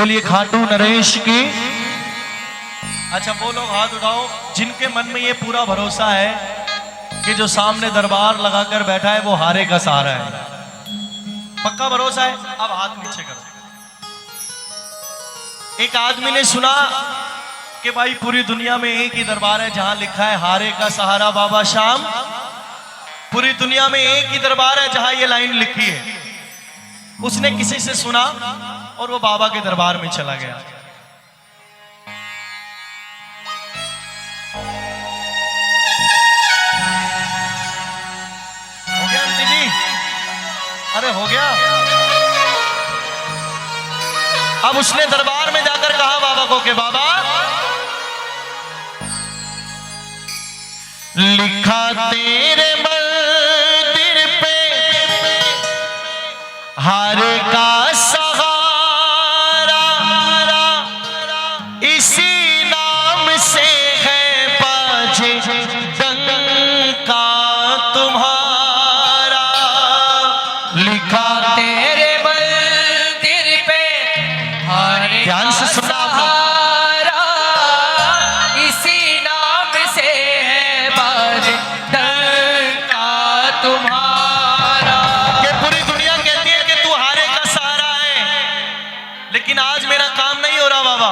बोलिए खाटू नरेश की। अच्छा वो लोग हाथ उठाओ जिनके मन में ये पूरा भरोसा है कि जो सामने दरबार लगाकर बैठा है वो हारे का सहारा है। पक्का भरोसा है? अब हाथ नीचे करो। एक आदमी ने सुना कि भाई पूरी दुनिया में एक ही दरबार है जहां लिखा है हारे का सहारा बाबा श्याम। पूरी दुनिया में एक ही दरबार है जहां ये लाइन लिखी है। उसने किसी से सुना और वो बाबा के दरबार में चला गया। हो गया आंटी जी? अरे हो गया। अब उसने दरबार में जाकर कहा बाबा को कि बाबा लिखा तेरे मंदिर पे हारे का सहारा, इसी नाम से है बाजे डंका तुम्हारा। लिखा तेरे मंदिर पे हारे ध्यान से सुना सहारा, इसी नाम से है बाज डंका तुम्हारा। कि पूरी दुनिया कहती है कि तू हारे का सहारा है, लेकिन आज मेरा काम नहीं हो रहा बाबा।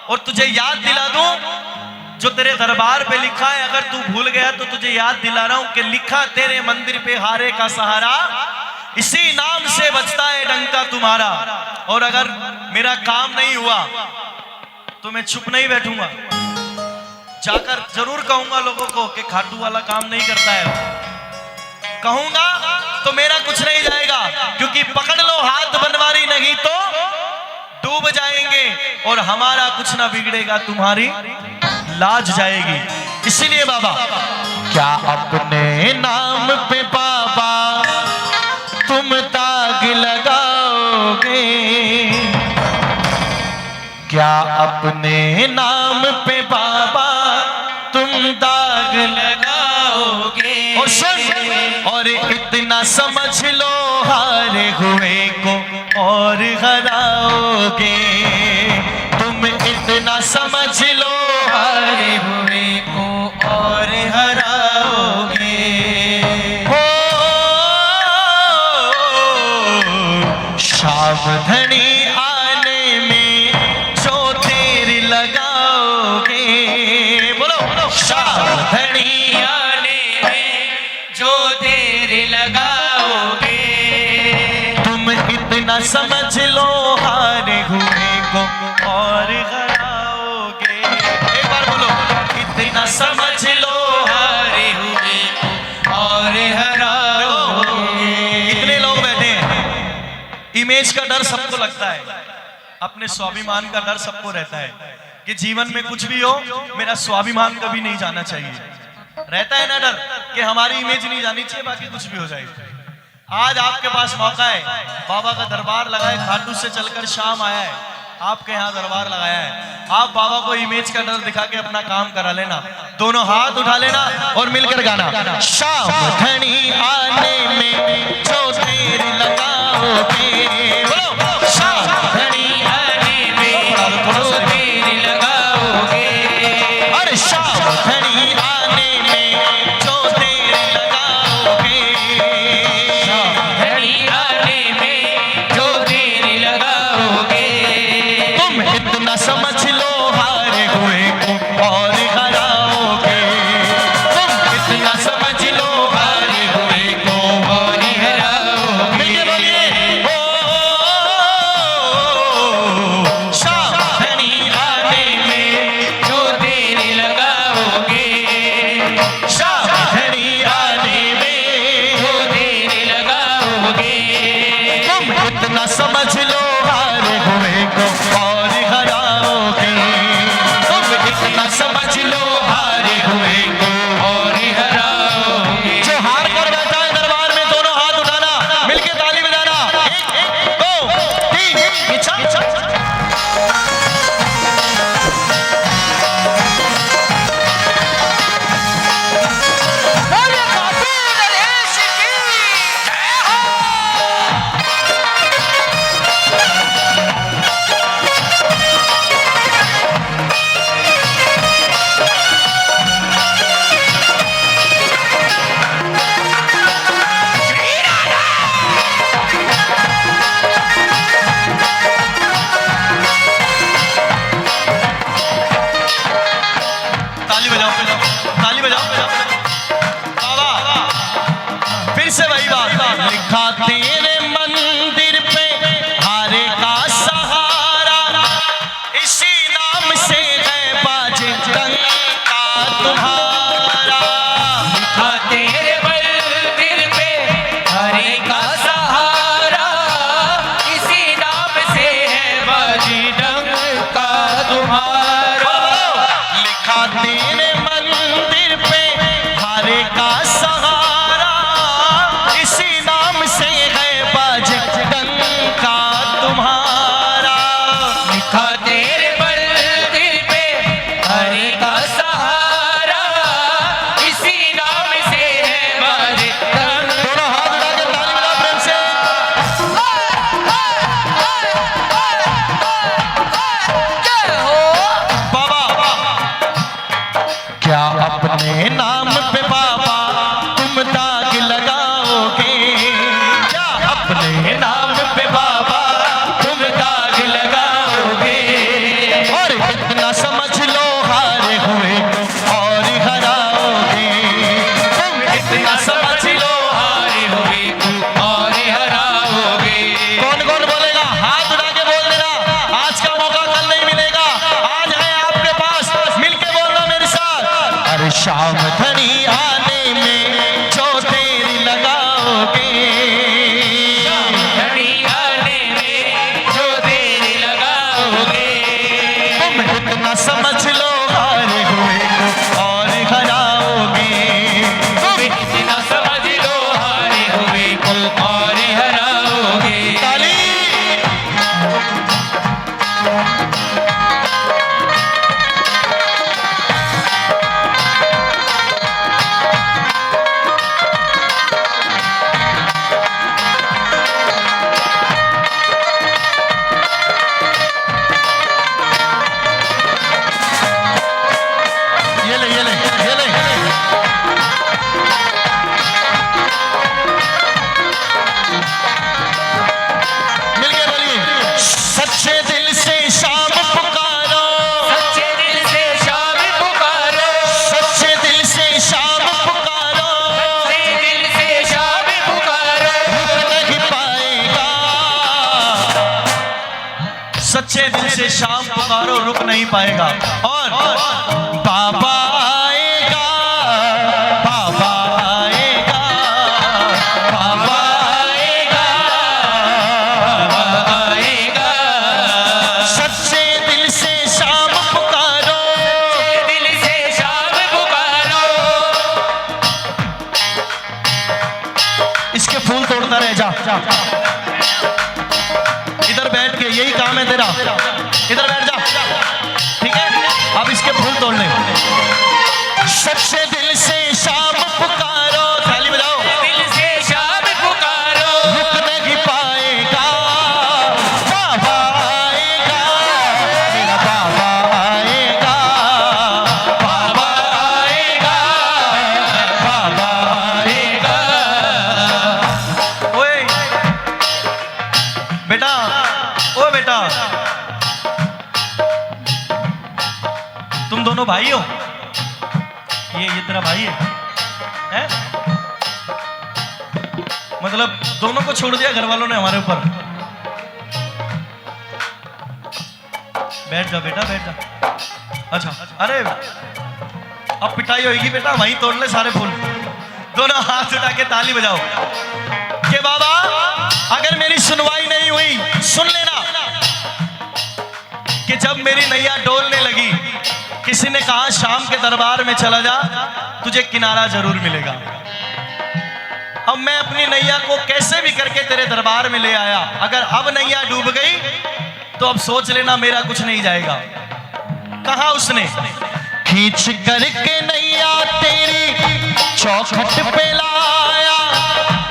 और तुझे याद दिला दूं जो तेरे दरबार पे लिखा है, अगर तू भूल गया तो तुझे याद दिला रहा हूं कि लिखा तेरे मंदिर पे हारे का सहारा, इसी नाम से बचता है डंका तुम्हारा। और अगर मेरा काम नहीं हुआ तो मैं चुप नहीं बैठूंगा, जाकर जरूर कहूंगा लोगों को कि खाटू वाला काम नहीं करता है। कहूंगा तो मेरा कुछ नहीं जाएगा, क्योंकि पकड़ लो हाथ बनवारी नहीं तो डूब जाएंगे और हमारा कुछ ना बिगड़ेगा, तुम्हारी लाज जाएगी। इसीलिए बाबा क्या अपने नाम पे बाबा तुम दाग लगाओगे? क्या अपने नाम पे बाबा तुम दाग लगाओगे? और सुन, और इतना समझ लो हारे हुए को और हराओगे। तुम इतना समझ लो हारे हुए को और हराओगे। हो सावधानी आने में जो देर लगाओगे। बोलो बोलो, सावधानी आने में जो देर लगाओगे। तुम इतना समझ लो हारे हुए को और हराओगे। एक बार बोलो, इतना समझ लो हारे हुए को और हराओगे। इतने लोग बैठे हैं, इमेज का डर सबको लगता है, अपने स्वाभिमान का डर सबको रहता है कि जीवन में कुछ भी हो मेरा स्वाभिमान कभी नहीं जाना चाहिए। रहता है ना डर कि हमारी इमेज नहीं जानी चाहिए, बाकी कुछ भी हो जाए। आज आपके पास मौका है, बाबा का दरबार लगाए, खाटू से चलकर शाम आया है, आपके यहाँ दरबार लगाया है। आप बाबा को इमेज का डर दिखा के अपना काम करा लेना, दोनों हाथ उठा लेना और मिलकर गाना। शाम धनी आने में जो देर लगाओगे। बोलो, शाम धनी आने में जो देर लगाओगे। अरे शाम धनी आने में जो देर लगाओगे। धनी आने में जो देर लगाओगे। तुम इतना समझ लो हारे हुए को और हराओगे। तुम इतना समझ लो हारे हुए को और हराओगे। मिलके बोलिए, ओ सावधानी आने में जो देर लगाओगे। सावधानी आने में जो देर लगाओगे। तुम इतना समझ लो हारे हुए को और हराओगे। ताली बजाओ बाबा। फिर से वही बात, लिखा तेरे मंदिर पे हारे का सहारा, इसी नाम से है बाजे डंका तुम्हारा। लिखा तेरे मंदिर पे हरे का सहारा, इसी नाम से है बाजी डंका तुम्हारा। लिखा तेरे मंदिर पे हारे का सहारा, इसी नाम से है बाजे डंका तुम्हारा। लिखा तेरे मंदिर पे हरे का सहारा, इसी नाम से है बाजी डंका। थोड़ा हाथ उठा के ताली बजा प्रेम से। बाबा क्या अपने नाम पे बाबा तुम दाग लगाओगे? क्या अपने नाम पे बाबा तुम दाग लगाओगे? और इतना समझ लो हारे हुए और हराओगे। तुम इतना समझ लो हारे हुए और हराओगे। कौन कौन बोलेगा? हाथ उठा के बोल देना। आज का मौका कल नहीं मिलेगा, आज है आपके पास, मिलके बोलना मेरे साथ। अरे शाम धनी आने में जो देरी लगाओगे, घड़ी आने में जो देर लगाओगे। तुम इतना समझ लो हारे हुए और हराओगे। तुम इतना समझ लो हारे हुए और हराओगे। ताली। ये ले ये ले ये ले। मिलके बोलिए, सच्चे दिल से शाम पुकारो, सच्चे दिल से शाम पुकारो, सच्चे दिल से शाम पुकारो, सच्चे दिल से शाम पुकारो। रुक नहीं पाएगा। सच्चे दिल से शाम पुकारो, रुक नहीं पाएगा। और बाबा आएगा, बाबा आएगा, बाबा आएगा, आएगा। सच्चे दिल से शाम पुकारो। सच्चे दिल से शाम पुकारो। इसके फूल तोड़ता रह जा। इधर बैठ के, यही काम है तेरा, इधर बैठ जा, ठीक है? अब इसके फूल तोड़ ले। सच्चे दिल से शाम पुकारो, ताली बजाओ। दिल से शाम पुकारो, रुक नहीं पाएगा। बाबा आएगा, मेरा बाबा आएगा, बाबा आएगा, बाबा आएगा। ओए बेटा, ओ बेटा, तुम दोनों भाई हो? ये तेरा भाई है, हैं? मतलब दोनों को छोड़ दिया घर वालों ने हमारे ऊपर। बैठ जा बेटा, बैठ जा। अच्छा, अरे अब पिटाई होगी बेटा, वहीं तोड़ ले सारे फूल। दोनों हाथ उठा के ताली बजाओ कि बाबा अगर मेरी सुनवाई नहीं हुई, सुन लेना कि जब मेरी नैया डोलने लगी, किसी ने कहा शाम के दरबार में चला जा, तुझे किनारा जरूर मिलेगा। अब मैं अपनी नैया को कैसे भी करके तेरे दरबार में ले आया। अगर अब नैया डूब गई तो अब सोच लेना मेरा कुछ नहीं जाएगा। कहा उसने, खींच करके नैया तेरी चौखट पे लाया,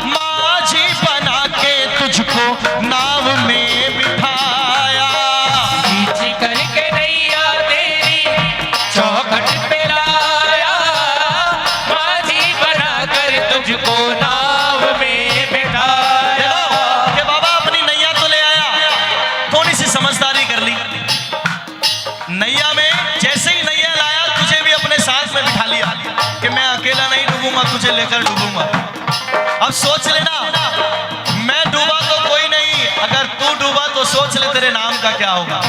माझी बना के तुझको नाव में बिठाया। खींच करके नैया तेरी चौखट पे लाया, माझी बनाकर तुझको नाव में बिठाया। कि बाबा अपनी नैया तो ले आया, थोड़ी सी समझदारी कर ली। नैया में जैसे ही नैया लाया, तुझे भी अपने साथ में बिठा लिया कि मैं अकेला नहीं डूबूंगा, तुझे लेकर डूबूंगा। अब सोच लेना, मैं डूबा तो कोई नहीं, अगर तू डूबा तो सोच ले तेरे नाम का क्या होगा।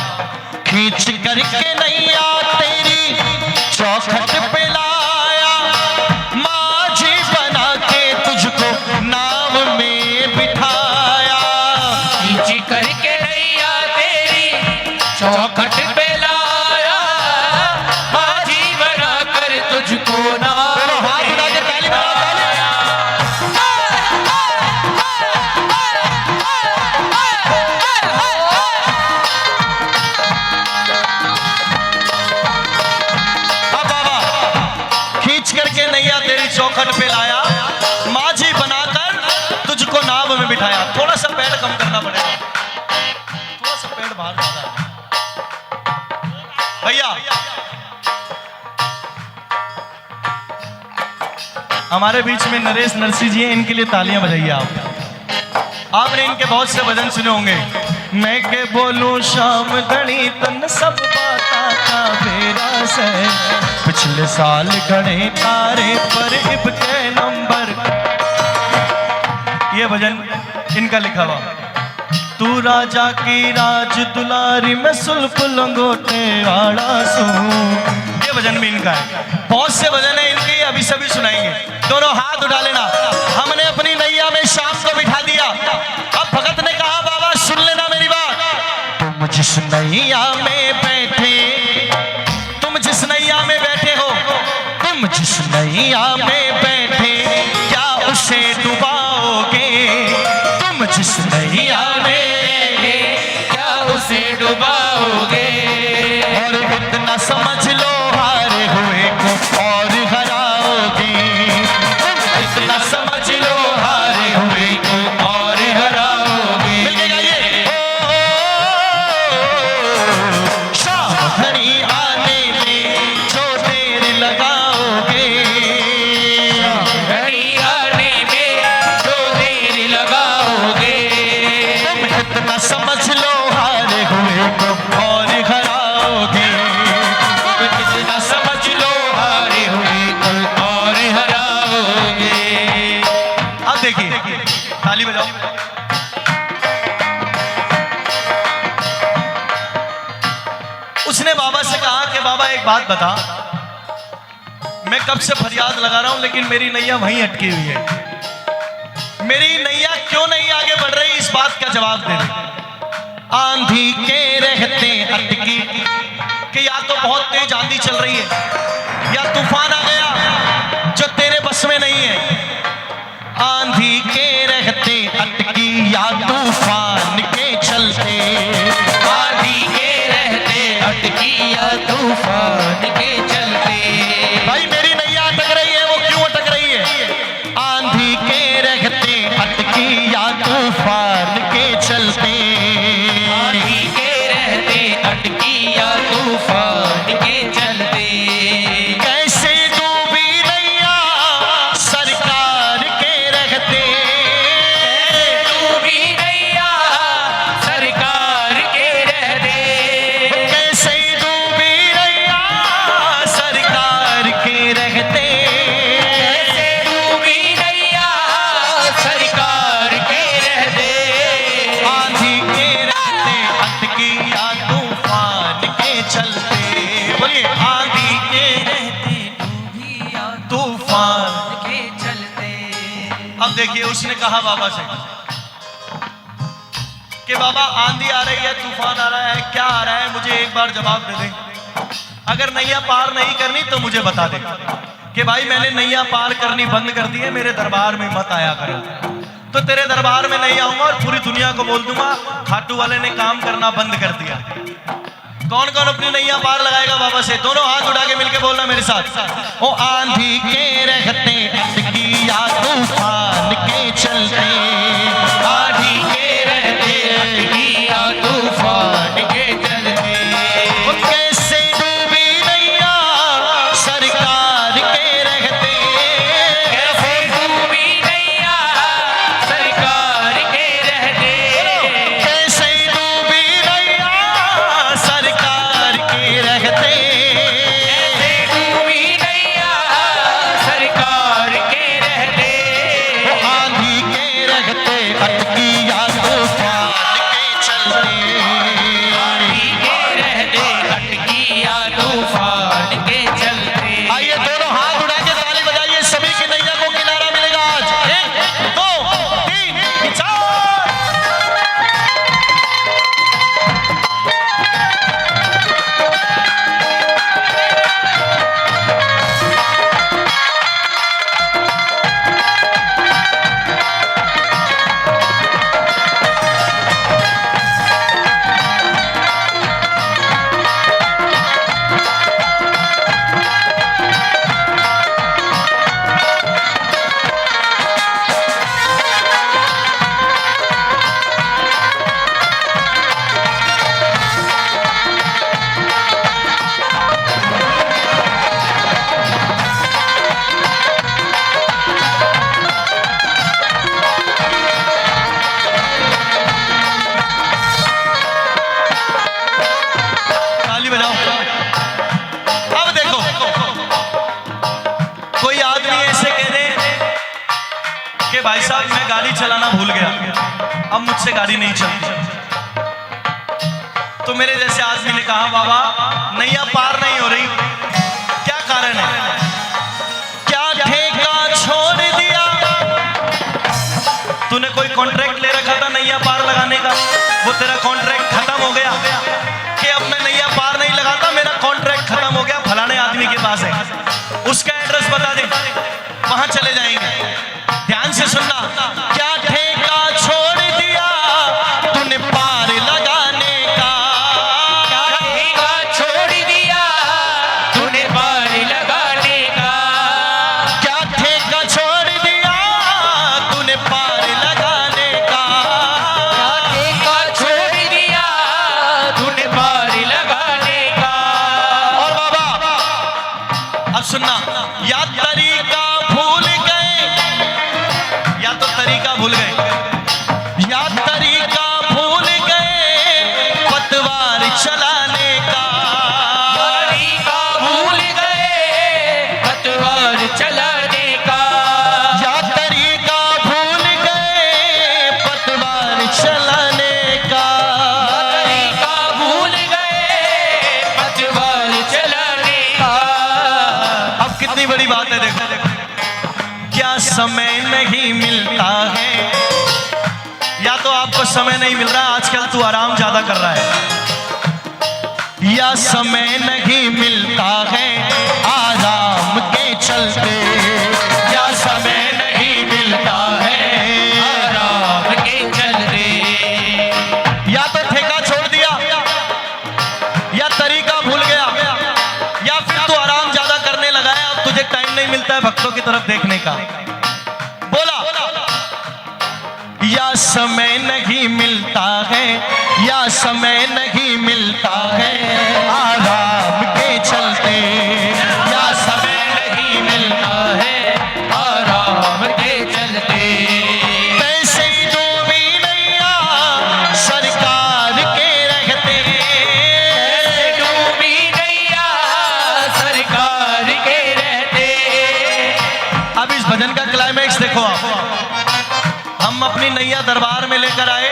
खींच करके नैया तेरी चौखट पे लाया, माझी बना के तुझको नाव में बिठाया। खींच करके नैया तेरी चौखट पे लाया, माझी बना कर तुझको नाव हाथ उठा के ताली बजाओ, करके नैया तेरी चौखट पे लाया, माझी बनाकर तुझको नाव में बिठाया। थोड़ा सा पेड़ कम करना पड़ेगा, थोड़ा सा पेड़ बाहर ज्यादा है भैया। हमारे बीच में नरेश नरसी जी हैं, इनके लिए तालियां बजाइए आप। आपने इनके बहुत से भजन सुने होंगे। मैं के बोलूं शाम घड़ी तन सब बाता का बेरा से, पिछले साल गणे तारे पर इब के नंबर। ये भजन इनका लिखा हुआ। तू राजा की राज दुलारी में सुल्फ लंगोटे आड़ा सू, ये भजन भी इनका है। बहुत से भजन है इनके, अभी सभी सुनाएंगे। दोनों हाथ उठा लेना। हमने अपनी नैया में शाम को बिठा दिया। अब भगत ने कहा बाबा सुन लेना मेरी बात, तुम जिस नैया में बैठे, तुम जिस नैया में बैठे हो, तुम जिस नैया में बैठे क्या उसे डुबाओगे, तुम जिस नैया में क्या उसे डुबाओगे। और इतना समझ लो हारे हुए को और हराओगे, इतना समझ लो हारे हुए को और हराओगे। मिलके गाइए। शाम घड़ी आने में जो देर लगाओगे, घड़ी आने में जो देर लगाओगे, तुम इतना समझ लो हारे हुए को और हराओगे, इतना समझ लो हारे हुए को और हराओगे। अब देखिए, ताली बजाओ। उसने बाबा से कहा कि बाबा एक बात बता, मैं कब से फरियाद लगा रहा हूं लेकिन मेरी नैया वहीं अटकी हुई है, मेरी नैया क्यों नहीं आगे बढ़ रही, इस बात का जवाब दे दे। आंधी के रहते अटकी कि या तो बहुत तेज आंधी चल रही है या तूफान आ गया जो तेरे बस में नहीं है। आंधी के रहते अटकी या तूफान के चलते, आंधी के रहते अटकी या तूफान के चलते। भाई मेरी नैया अटक रही है, वो क्यों अटक रही है? आंधी के रहते अटकी या तूफान के चलते, आंधी के रहते अटकी या तूफान के चलते। कैसे डूबी नैया सरकार के रहते, डूबी नैया सरकार के रहते, कैसे डूबी नैया सरकार के रहते, कैसे डूबी नैया सरकार के रहते। आंधी के रहते अटकी या तूफान के चलते। बोलिए आंधी के रहते डूबी या तूफान। के चलते। अब देखिए उसने कहा बाबा से कि बाबा आंधी आ रही है, तूफान आ रहा है, क्या आ रहा है, मुझे एक बार जवाब दे दे। अगर नैया पार नहीं करनी तो मुझे बता दे कि भाई मैंने नैया पार करनी बंद कर दी है, मेरे दरबार में मत आया करो। तो तेरे दरबार में नहीं आऊंगा और पूरी दुनिया को बोल दूंगा खाटू वाले ने काम करना बंद कर दिया। कौन कौन अपनी नैया पार लगाएगा बाबा से? दोनों हाथ उठा के मिलके बोलना मेरे साथ। ओ आंधी के रहते अटकी या तूफान के चलते, आंधी के रहते अटकी या तूफान के चलते। ओ कैसे डूबी नैया सरकार के रहते, कैसे डूबी नैया सरकार के रहते, कैसे डूबी नैया सरकार के रहते, कैसे डूबी भाई साहब मैं गाड़ी चलाना भूल गया, अब मुझसे गाड़ी नहीं चलती। तो मेरे जैसे आदमी ने कहा बाबा नैया पार नहीं हो रही, क्या कारण है? क्या ठेका छोड़ दिया? तूने कोई कॉन्ट्रैक्ट ले रखा था नैया पार लगाने का, वो तेरा कॉन्ट्रैक्ट खत्म हो गया कि अब मैं नैया पार नहीं लगाता, मेरा कॉन्ट्रैक्ट खत्म हो गया, फलाने आदमी के पास है, उसका एड्रेस बता दे, वहां चले जाएंगे। ध्यान से सुनना, क्या ठेका छोड़ दिया तूने पार लगाने का? क्या ठेका छोड़ दिया तूने पार लगाने का? क्या ठेका छोड़ दिया तूने पार लगाने का? क्या ठेका छोड़ दिया तूने पार लगाने का? और बाबा अब सुनना, या तरीका भूल गए, या तो तरीका भूल गए, या तरीका भूल गए पतवार चलाने का। तरीका भूल गए पतवार चलाने का। या तरीका भूल गए पतवार चलाने का। तरीका भूल गए पतवार चलाने का। अब कितनी बड़ी बात है, देखो क्या समय नहीं मिलता है, या तो आपको समय नहीं मिल रहा, आजकल तू आराम ज्यादा कर रहा है, या समय नहीं मिलता है आराम के चलते, या समय नहीं मिलता है आराम के चलते। या तो ठेका छोड़ दिया, या तरीका भूल गया, या फिर तू आराम ज्यादा करने लगा है, अब तुझे टाइम नहीं मिलता है भक्तों की तरफ देखने का। बोला, या समय नहीं मिलता है, या समय नहीं मिलता है आराम के चलते, या समय नहीं मिलता है आराम के चलते। पैसे डूबी नैया सरकार के रहते, डूबी नैया सरकार के रहते। अब इस भजन का क्लाइमैक्स देखो आप, हम अपनी नैया दरबार में लेकर आए,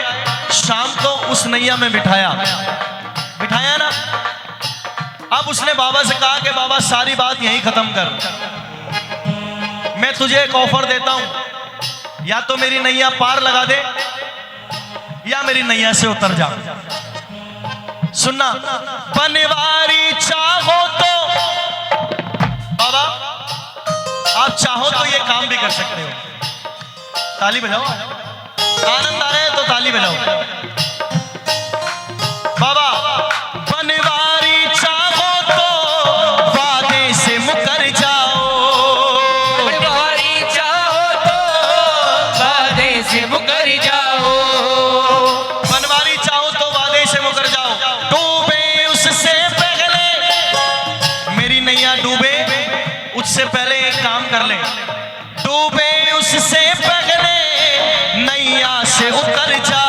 शाम को उस नैया में बिठाया ना। अब उसने बाबा से कहा कि बाबा सारी बात यहीं खत्म कर, मैं तुझे एक ऑफर देता हूं, या तो मेरी नैया पार लगा दे या मेरी नैया से उतर जा। सुनना, बनवारी चाहो तो बाबा आप चाहो तो ये काम भी कर सकते हो। ताली बजाओ, आनंद आ रहा है तो ताली बजाओ। बाबा बनवारी चाहो तो वादे से मुकर जाओ, बनवारी चाहो तो वादे से मुकर जाओ। बनवारी चाहो तो वादे से मुकर जाओ, डूबे उससे पहले, मेरी नैया डूबे उससे पहले एक काम कर ले, डूबे उससे पहले नैया से उतर जा।